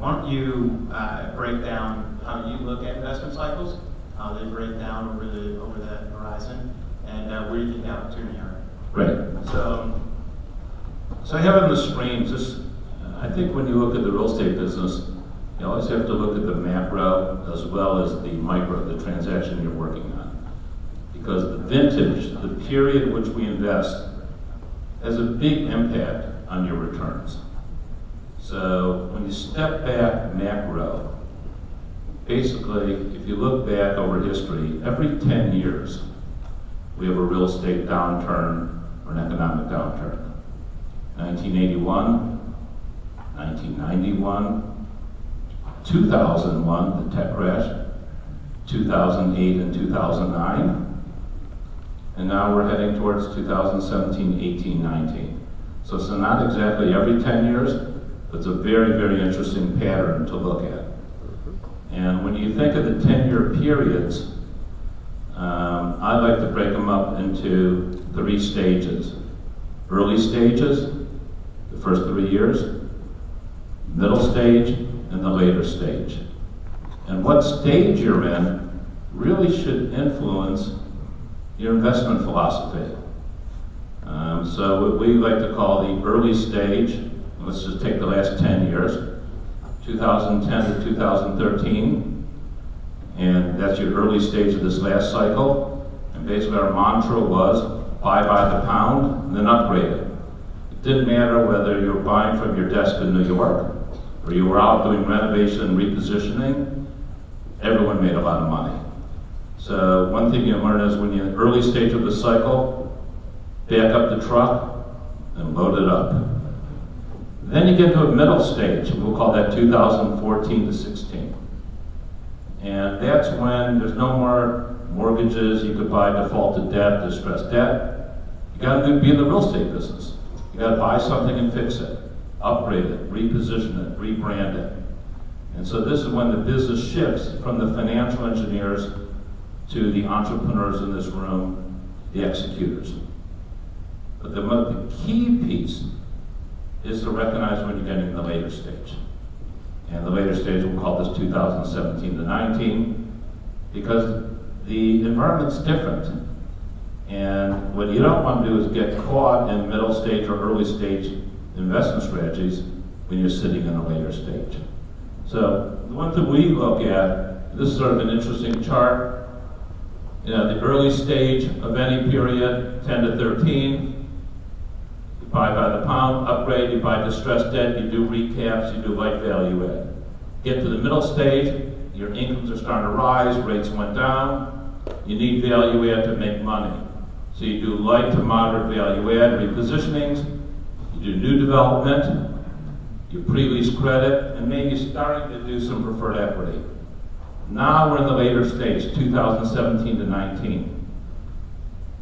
Why don't you break down how you look at investment cycles, how they break down over that horizon, and where you think the opportunity are. Right. So I have on the screen just, I think when you look at the real estate business, you always have to look at the macro as well as the micro, the transaction you're working on. Because the vintage, the period which we invest, has a big impact on your returns. So when you step back macro, basically, if you look back over history, every 10 years, we have a real estate downturn or an economic downturn. 1981, 1991, 2001, the tech crash, 2008 and 2009, and now we're heading towards 2017, 18, 19. So it's not exactly every 10 years, but it's a very, very interesting pattern to look at. And when you think of the 10-year periods, I like to break them up into 3 stages. Early stages, the first 3 years, middle stage, and the later stage. And what stage you're in really should influence your investment philosophy. So what we like to call the early stage, let's just take the last 10 years, 2010 to 2013, and that's your early stage of this last cycle. And basically our mantra was, buy by the pound, and then upgrade it. It didn't matter whether you were buying from your desk in New York, or you were out doing renovation and repositioning, everyone made a lot of money. So one thing you learn is when you're in the early stage of the cycle, back up the truck and load it up. Then you get to a middle stage, and we'll call that 2014 to 16. And that's when there's no more mortgages, you could buy defaulted debt, distressed debt. You gotta be in the real estate business. You gotta buy something and fix it, upgrade it, reposition it, rebrand it. And so this is when the business shifts from the financial engineers to the entrepreneurs in this room, the executors. But the key piece is to recognize when you're getting in the later stage. And the later stage, we'll call this 2017 to 19, because the environment's different. And what you don't want to do is get caught in middle stage or early stage investment strategies when you're sitting in a later stage. So the one thing we look at, this is sort of an interesting chart. You know, the early stage of any period, 10 to 13, you buy by the pound, upgrade, you buy distressed debt, you do recaps, you do light value add. Get to the middle stage, your incomes are starting to rise, rates went down, you need value add to make money. So you do light to moderate value add repositionings, you do new development, you pre-lease credit, and maybe starting to do some preferred equity. Now we're in the later stage, 2017 to 19.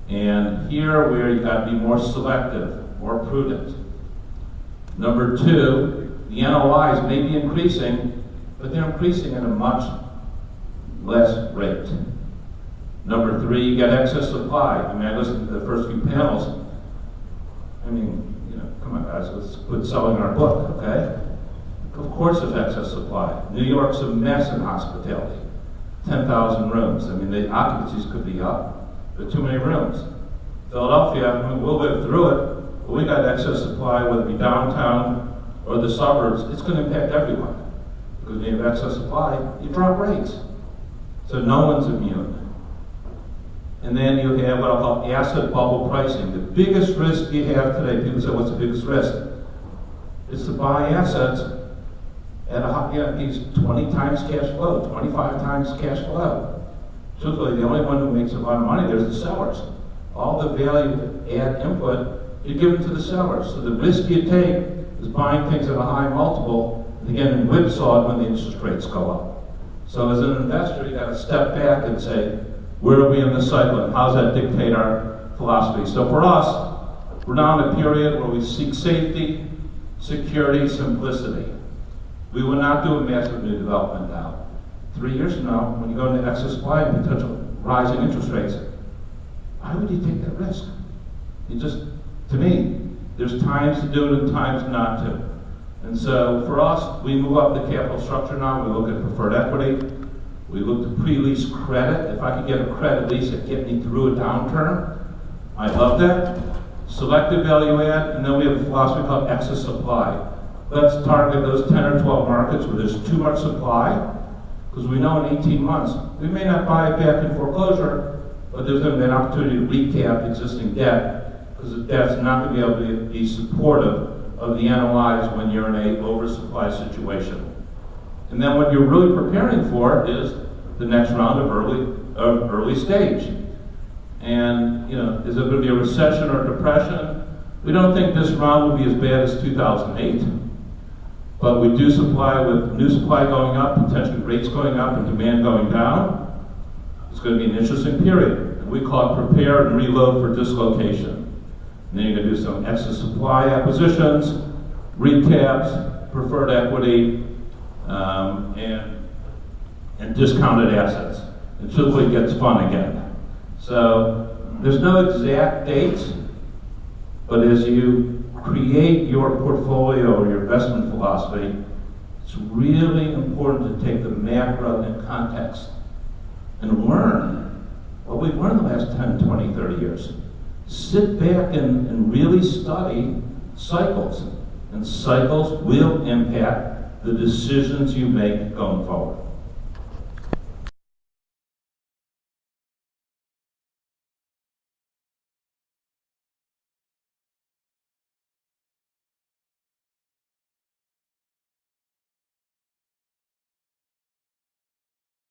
And here where you got to be more selective, more prudent. Number 2, the NOIs may be increasing, but they're increasing at a much less rate. Number 3, you got excess supply. I mean, I listened to the first few panels. I mean, you know, come on guys, let's quit selling our book, okay? Of course there's excess supply. New York's a mess in hospitality. 10,000 rooms. I mean, the occupancies could be up, but too many rooms. Philadelphia, I mean, we'll live through it, but we got excess supply, whether it be downtown or the suburbs. It's going to impact everyone. Because when you have excess supply, you drop rates. So no one's immune. And then you have what I'll call asset bubble pricing. The biggest risk you have today, people say, what's the biggest risk? Is to buy assets at a high, these 20 times cash flow, 25 times cash flow. Truthfully, the only one who makes a lot of money there is the sellers. All the value add input, you give it to the sellers. So the risk you take is buying things at a high multiple and getting whipsawed when the interest rates go up. So as an investor, you got to step back and say, where are we in the cycle and how does that dictate our philosophy? So for us, we're now in a period where we seek safety, security, simplicity. We will not do a massive new development now. 3 years from now, when you go into excess supply and potential rise in interest rates, why would you take that risk? You just, to me, there's times to do it and times not to. And so for us, we move up the capital structure now. We look at preferred equity. We look to pre-lease credit. If I could get a credit lease that get me through a downturn, I love that. Selective value add, and then we have a philosophy called excess supply. Let's target those 10 or 12 markets where there's too much supply, because we know in 18 months, we may not buy it back in foreclosure, but there's going to be an opportunity to recap existing debt, because the debt's not going to be able to be supportive of the NOIs when you're in an oversupply situation. And then what you're really preparing for is the next round of early stage. And, you know, is it going to be a recession or a depression? We don't think this round will be as bad as 2008, but we do supply with new supply going up, potentially rates going up and demand going down. It's going to be an interesting period. And we call it prepare and reload for dislocation. And then you're going to do some excess supply acquisitions, recaps, preferred equity, and discounted assets until it gets fun again. So there's no exact dates, but as you create your portfolio or your investment philosophy, it's really important to take the macro in context and learn what we've learned the last 10, 20, 30 years. Sit back and really study cycles, and cycles will impact the decisions you make going forward.